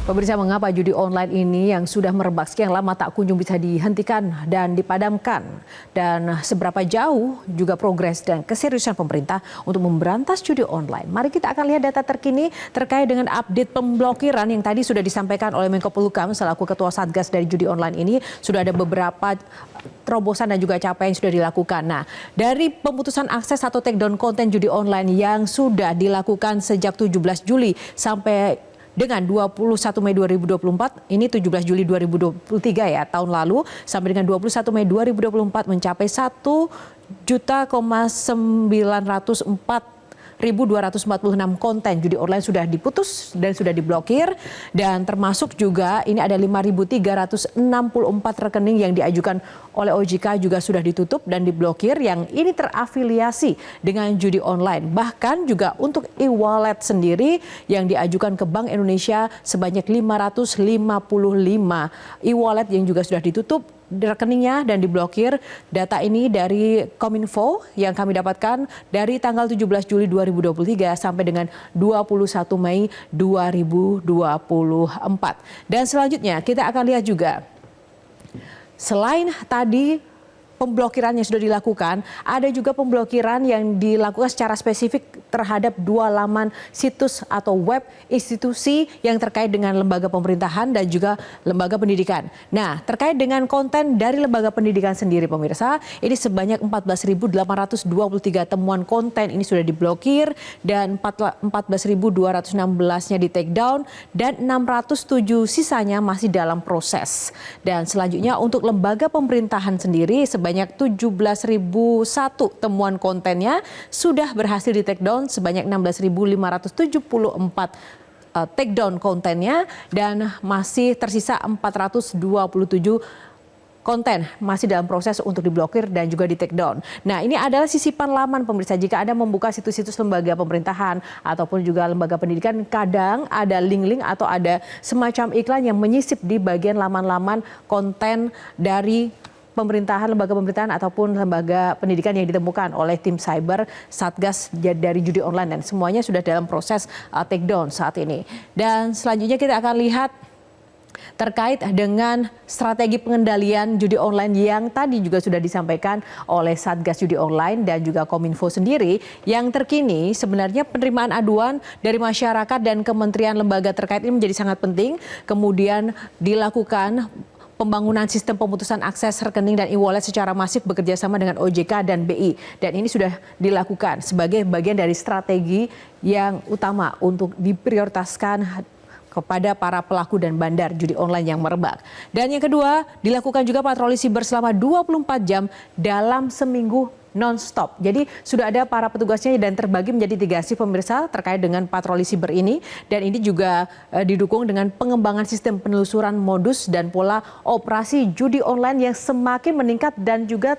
Pemirsa, mengapa judi online ini yang sudah merebak sekian lama tak kunjung bisa dihentikan dan dipadamkan? Dan seberapa jauh juga progres dan keseriusan pemerintah untuk memberantas judi online? Mari kita akan lihat data terkini terkait dengan update pemblokiran yang tadi sudah disampaikan oleh Menko Polhukam selaku Ketua Satgas dari judi online ini. Sudah ada beberapa terobosan dan juga capaian yang sudah dilakukan. Nah, dari pemutusan akses atau takedown konten judi online yang sudah dilakukan sejak 17 Juli sampai dengan 21 Mei 2024, ini 17 Juli 2023 ya, tahun lalu, sampai dengan 21 Mei 2024 mencapai 1.904.246 konten judi online sudah diputus dan sudah diblokir, dan termasuk juga ini ada 5.364 rekening yang diajukan oleh OJK juga sudah ditutup dan diblokir yang ini terafiliasi dengan judi online. Bahkan juga untuk e-wallet sendiri yang diajukan ke Bank Indonesia sebanyak 555 e-wallet yang juga sudah ditutup rekeningnya dan diblokir. Data ini dari Kominfo yang kami dapatkan dari tanggal 17 Juli 2023 sampai dengan 21 Mei 2024. Dan selanjutnya kita akan lihat juga, selain tadi pemblokiran yang sudah dilakukan, ada juga pemblokiran yang dilakukan secara spesifik terhadap 2 laman situs atau web institusi yang terkait dengan lembaga pemerintahan dan juga lembaga pendidikan. Nah, terkait dengan konten dari lembaga pendidikan sendiri, pemirsa, ini sebanyak 14.823 temuan konten ini sudah diblokir dan 14.216-nya di take down dan 607 sisanya masih dalam proses. Dan selanjutnya untuk lembaga pemerintahan sendiri sebanyak 17.001 temuan kontennya sudah berhasil di take down, sebanyak 16.574 take down kontennya, dan masih tersisa 427 konten masih dalam proses untuk diblokir dan juga di take down. Nah, ini adalah sisipan laman, pemirsa. Jika Anda membuka situs-situs lembaga pemerintahan ataupun juga lembaga pendidikan, kadang ada link-link atau ada semacam iklan yang menyisip di bagian laman-laman konten dari pemerintahan, lembaga pemerintahan ataupun lembaga pendidikan yang ditemukan oleh tim cyber Satgas dari judi online, dan semuanya sudah dalam proses take down saat ini. Dan selanjutnya kita akan lihat terkait dengan strategi pengendalian judi online yang tadi juga sudah disampaikan oleh Satgas Judi Online dan juga Kominfo sendiri. Yang terkini sebenarnya penerimaan aduan dari masyarakat dan kementerian lembaga terkait ini menjadi sangat penting. Kemudian dilakukan pembangunan sistem pemutusan akses rekening dan e-wallet secara masif bekerja sama dengan OJK dan BI. Dan ini sudah dilakukan sebagai bagian dari strategi yang utama untuk diprioritaskan kepada para pelaku dan bandar judi online yang merebak. Dan yang kedua, dilakukan juga patroli siber selama 24 jam dalam seminggu non-stop. Jadi sudah ada para petugasnya dan terbagi menjadi 3 shift, pemirsa, terkait dengan patroli siber ini. Dan ini juga didukung dengan pengembangan sistem penelusuran modus dan pola operasi judi online yang semakin meningkat dan juga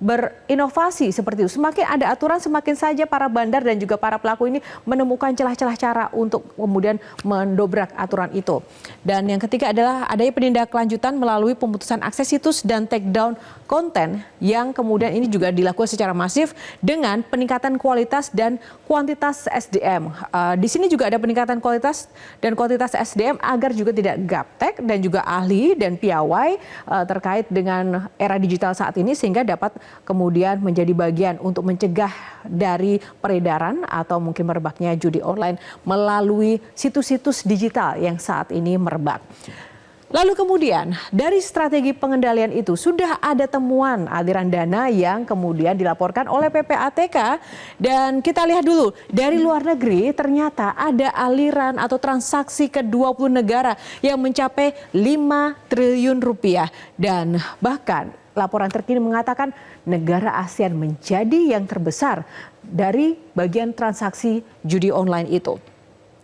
berinovasi seperti itu. Semakin ada aturan, semakin saja para bandar dan juga para pelaku ini menemukan celah-celah cara untuk kemudian mendobrak aturan itu. Dan yang ketiga adalah adanya penindaklanjutan melalui pemutusan akses situs dan take down konten yang kemudian ini juga dilakukan secara masif dengan peningkatan kualitas dan kuantitas SDM. Di sini juga ada peningkatan kualitas dan kuantitas SDM agar juga tidak gaptek dan juga ahli dan piawai terkait dengan era digital saat ini, sehingga dapat kemudian menjadi bagian untuk mencegah dari peredaran atau mungkin merebaknya judi online melalui situs-situs digital yang saat ini merebak. Lalu kemudian dari strategi pengendalian itu sudah ada temuan aliran dana yang kemudian dilaporkan oleh PPATK, dan kita lihat dulu dari luar negeri ternyata ada aliran atau transaksi ke 20 negara yang mencapai 5 triliun rupiah, dan bahkan laporan terkini mengatakan negara ASEAN menjadi yang terbesar dari bagian transaksi judi online itu.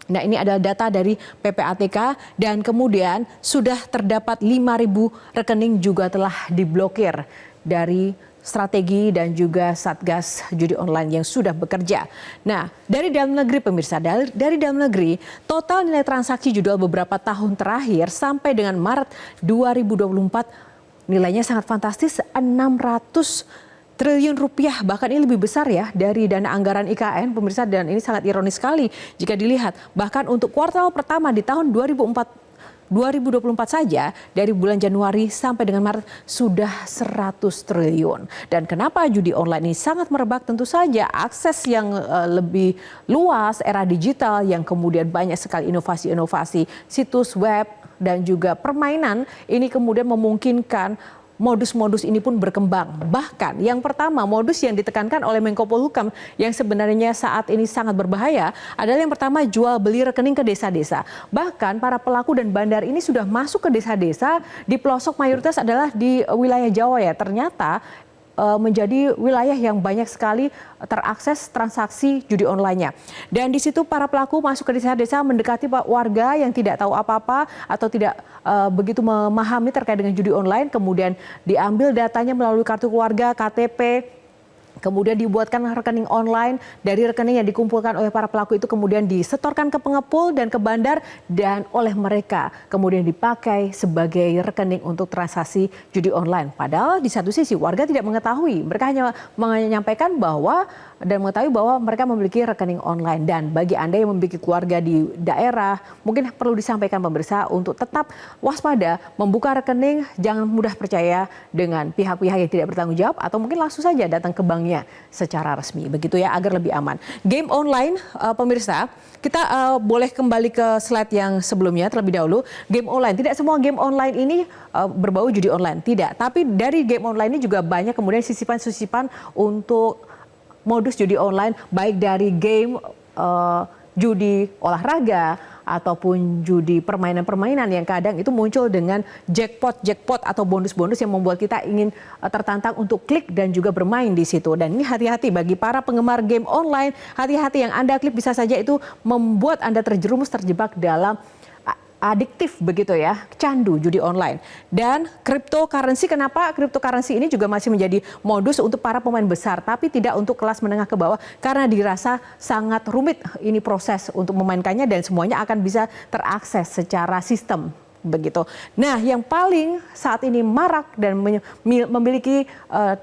Nah, ini adalah data dari PPATK, dan kemudian sudah terdapat 5.000 rekening juga telah diblokir dari strategi dan juga Satgas Judi Online yang sudah bekerja. Nah, dari dalam negeri, pemirsa, dari dalam negeri, total nilai transaksi judi beberapa tahun terakhir sampai dengan Maret 2024 nilainya sangat fantastis, 600 triliun rupiah, bahkan ini lebih besar ya dari dana anggaran IKN pemirsa, dan ini sangat ironis sekali jika dilihat bahkan untuk kuartal pertama di tahun 2024 saja dari bulan Januari sampai dengan Maret sudah 100 triliun. Dan kenapa judi online ini sangat merebak? Tentu saja akses yang lebih luas, era digital yang kemudian banyak sekali inovasi-inovasi situs web dan juga permainan ini kemudian memungkinkan modus-modus ini pun berkembang. Bahkan yang pertama, modus yang ditekankan oleh Menko Polhukam yang sebenarnya saat ini sangat berbahaya adalah yang pertama, jual beli rekening ke desa-desa. Bahkan para pelaku dan bandar ini sudah masuk ke desa-desa, di pelosok mayoritas adalah di wilayah Jawa ya. Ternyata menjadi wilayah yang banyak sekali terakses transaksi judi online-nya. Dan di situ para pelaku masuk ke desa-desa mendekati warga yang tidak tahu apa-apa atau tidak begitu memahami terkait dengan judi online, kemudian diambil datanya melalui kartu keluarga, KTP, kemudian dibuatkan rekening online. Dari rekening yang dikumpulkan oleh para pelaku itu kemudian disetorkan ke pengepul dan ke bandar, dan oleh mereka kemudian dipakai sebagai rekening untuk transaksi judi online. Padahal di satu sisi warga tidak mengetahui, mereka hanya menyampaikan bahwa dan mengetahui bahwa mereka memiliki rekening online. Dan bagi Anda yang memiliki keluarga di daerah, mungkin perlu disampaikan pemirsa untuk tetap waspada membuka rekening, jangan mudah percaya dengan pihak-pihak yang tidak bertanggung jawab, atau mungkin langsung saja datang ke banknya secara resmi, begitu ya, agar lebih aman. Game online, pemirsa, kita boleh kembali ke slide yang sebelumnya terlebih dahulu. Game online, tidak semua game online ini berbau judi online, tidak. Tapi dari game online ini juga banyak kemudian sisipan-sisipan untuk modus judi online, baik dari game judi olahraga ataupun judi permainan-permainan yang kadang itu muncul dengan jackpot atau bonus-bonus yang membuat kita ingin tertantang untuk klik dan juga bermain di situ. Dan ini hati-hati bagi para penggemar game online, hati-hati yang Anda klik bisa saja itu membuat Anda terjerumus, terjebak dalam adiktif begitu ya, candu judi online. Dan cryptocurrency, kenapa cryptocurrency ini juga masih menjadi modus untuk para pemain besar, tapi tidak untuk kelas menengah ke bawah, karena dirasa sangat rumit ini proses untuk memainkannya dan semuanya akan bisa terakses secara sistem begitu. Nah, yang paling saat ini marak dan memiliki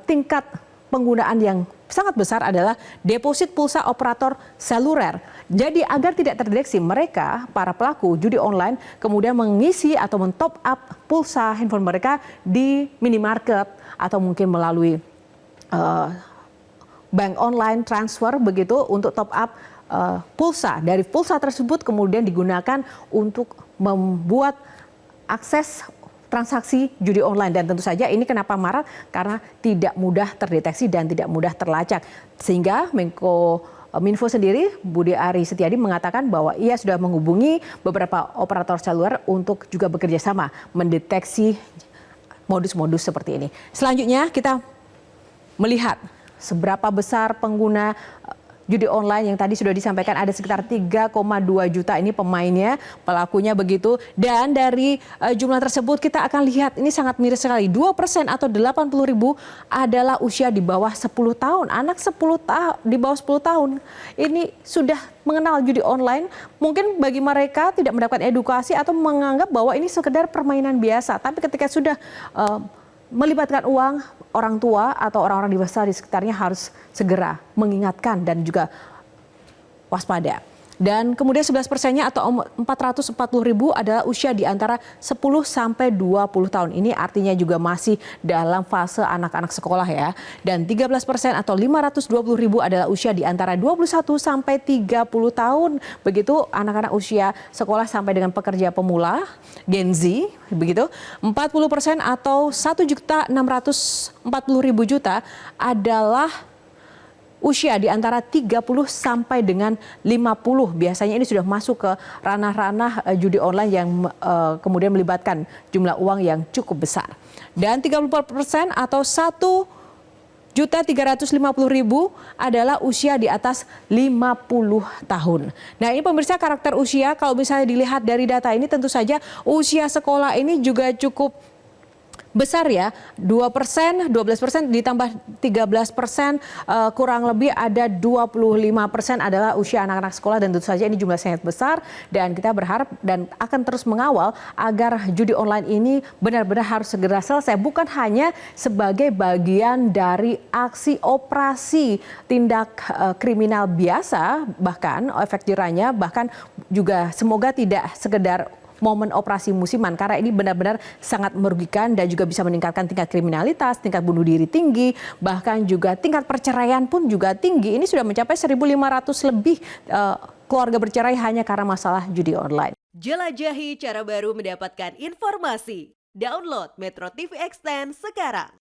tingkat penggunaan yang sangat besar adalah deposit pulsa operator seluler. Jadi agar tidak terdeteksi, mereka, para pelaku judi online, kemudian mengisi atau men-top up pulsa handphone mereka di minimarket atau mungkin melalui bank online transfer begitu untuk top up pulsa. Dari pulsa tersebut kemudian digunakan untuk membuat akses transaksi judi online. Dan tentu saja ini kenapa marak, karena tidak mudah terdeteksi dan tidak mudah terlacak. Sehingga Minfo sendiri, Budi Ari Setiadi, mengatakan bahwa ia sudah menghubungi beberapa operator seluler untuk juga bekerja sama mendeteksi modus-modus seperti ini. Selanjutnya kita melihat seberapa besar pengguna judi online yang tadi sudah disampaikan, ada sekitar 3,2 juta ini pemainnya, pelakunya begitu. Dan dari jumlah tersebut kita akan lihat ini sangat miris sekali. 2% atau 80.000 adalah usia di bawah 10 tahun. Anak 10 di bawah 10 tahun ini sudah mengenal judi online. Mungkin bagi mereka tidak mendapatkan edukasi atau menganggap bahwa ini sekedar permainan biasa. Tapi ketika sudah melibatkan uang, orang tua atau orang-orang dewasa di sekitarnya harus segera mengingatkan dan juga waspada. Dan kemudian 11%-nya atau 440.000 adalah usia di antara 10 sampai 20 tahun. Ini artinya juga masih dalam fase anak-anak sekolah ya. Dan 13% atau 520.000 adalah usia di antara 21 sampai 30 tahun. Begitu anak-anak usia sekolah sampai dengan pekerja pemula, Gen Z, begitu. 40% atau 1.640.000 juta adalah usia di antara 30 sampai dengan 50. Biasanya ini sudah masuk ke ranah-ranah judi online yang kemudian melibatkan jumlah uang yang cukup besar. Dan 34% atau 1.350.000 adalah usia di atas 50 tahun. Nah, ini pemirsa karakter usia, kalau misalnya dilihat dari data ini tentu saja usia sekolah ini juga cukup besar ya, 2%, 12% ditambah 13%, kurang lebih ada 25% adalah usia anak-anak sekolah, dan tentu saja ini jumlah sangat besar, dan kita berharap dan akan terus mengawal agar judi online ini benar-benar harus segera selesai, bukan hanya sebagai bagian dari aksi operasi tindak kriminal biasa, bahkan efek jerahnya bahkan juga semoga tidak sekedar momen operasi musiman, karena ini benar-benar sangat merugikan dan juga bisa meningkatkan tingkat kriminalitas, tingkat bunuh diri tinggi, bahkan juga tingkat perceraian pun juga tinggi. Ini sudah mencapai 1.500 lebih keluarga bercerai hanya karena masalah judi online. Jelajahi cara baru mendapatkan informasi. Download Metro TV Extend sekarang.